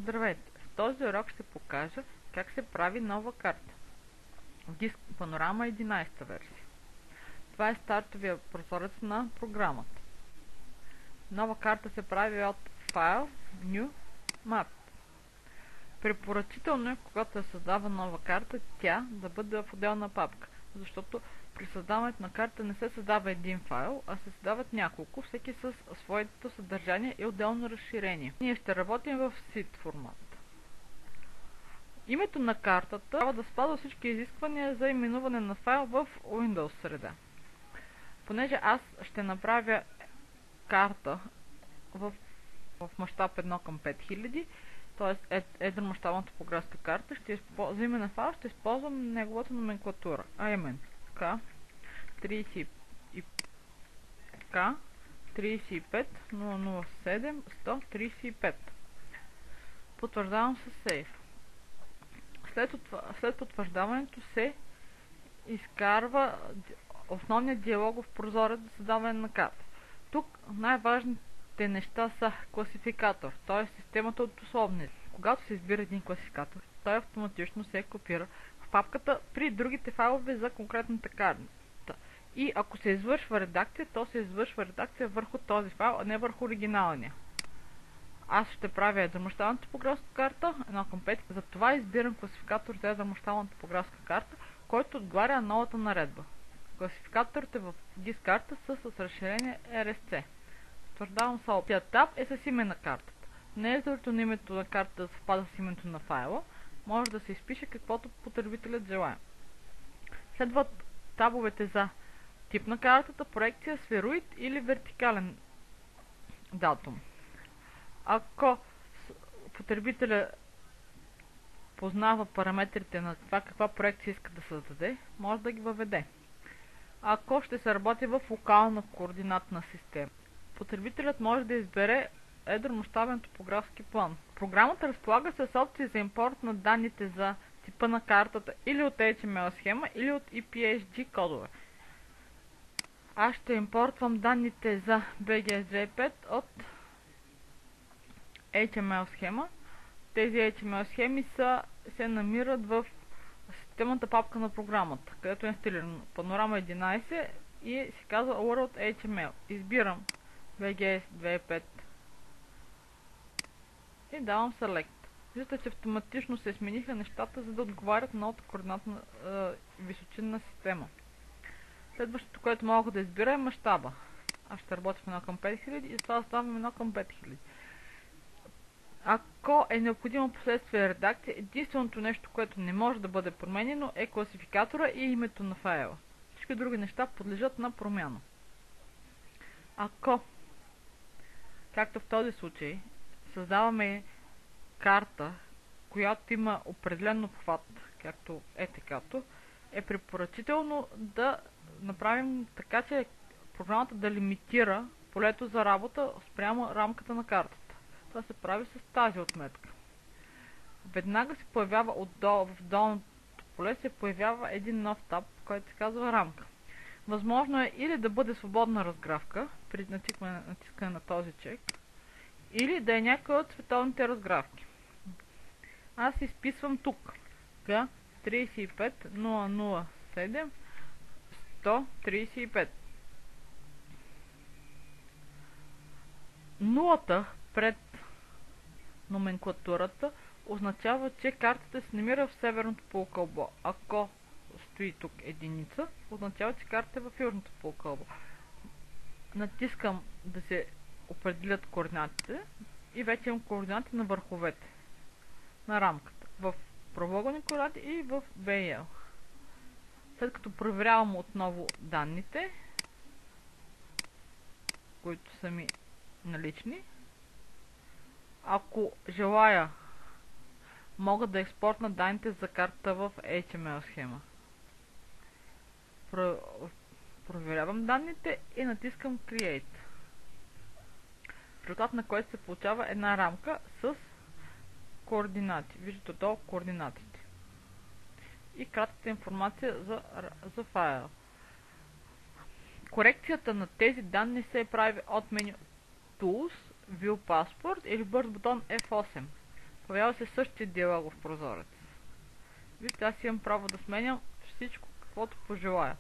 Здравейте! В този урок ще покажа как се прави нова карта в диск Панорама 11 версия. Това е стартовия прозорец на програмата. Нова карта се прави от File, New, Map. Препоръчително е, когато се създава нова карта, тя да бъде в отделна папка, защото при създаването на карта не се създава един файл, а се създават няколко, всеки с своето съдържание и отделно разширение. Ние ще работим в SID формат. Името на картата трябва да спазва всички изисквания за именуване на файл в Windows среда. Понеже аз ще направя карта в мащаб 1 към 5000, т.е. едромащабната топографска карта, за име на файл ще използвам неговата номенклатура, а именно K35 007 135. Потвърждавам с Save. След потвърждаването се изкарва основният диалогов прозорец за създаване на карта. Тук най-важните неща са класификатор, т.е. системата от условници. Когато се избира един класификатор, той автоматично се копира в папката при другите файлове за конкретната карта. И ако се извършва редакция, то се извършва редакция върху този файл, а не върху оригиналния. Аз ще правя едромащабната топографска карта 1 към 5. Затова избирам класификатор за едромащабната топографска карта, който отговаря на новата наредба. Класификаторите в диск карта са с разширение RSC. Твърдавам съобщия таб е с име на картата. Не е задължително името на картата да съвпада с името на файла, може да се изпише каквото потребителят желае. Следват табовете за тип на картата, проекция, сфероид или вертикален датум. Ако потребителя познава параметрите на това каква проекция иска да създаде, може да ги въведе. Ако ще се работи в локална координатна система, потребителят може да избере едромащабен топографски план. Програмата разполага с опции за импорт на данните за типа на картата или от HTML схема, или от EPSG кодове. Аз ще импортвам данните за BGSJ5 от HTML схема. Тези HTML схеми се намират в системната папка на програмата, където е инсталирано Панорама 11 и се казва World HTML. Избирам BGS25 и давам Select. Виждате, че автоматично се смениха нещата, за да отговарят на новата координатна височинна система. Следващото, което мога да избира, е мащаба. Аз ще работя в 1 към 5000 и това оставям 1 към 5000. Ако е необходимо последствие редакция, единственото нещо, което не може да бъде променено, е класификатора и името на файла. Всички други неща подлежат на промяна. Ако, както в този случай, създаваме карта, която има определен обхват, както е такато, е препоръчително да направим така, че програмата да лимитира полето за работа спрямо рамката на картата. Това се прави с тази отметка. Веднага се появява в долното поле се появява един нов таб, който се казва рамка. Възможно е или да бъде свободна разгравка при натискане на този чек, или да е някой от световните разгравки. Аз изписвам тук K35 007 135. Нулата пред номенклатурата означава, че картата се намира в северното полукълбо. Ако стои тук единица, означава, че картата е в южното полукълбо. Натискам да се определят координатите и вече имам координати на върховете на рамката в правоъгълни координати и в VL. След като проверявам отново данните, които са ми налични, ако желая, мога да експортна данните за картата в HTML схема. Проверявам данните и натискам Create. В резултат на което се получава една рамка с координати. Виждате долу координатите. И кратката информация за файла. Корекцията на тези данни се прави от меню Tools, View Passport или бърз бутон F8. появява се същия диалогов прозорец. Вижте, аз имам право да сменям всичко, каквото пожелая.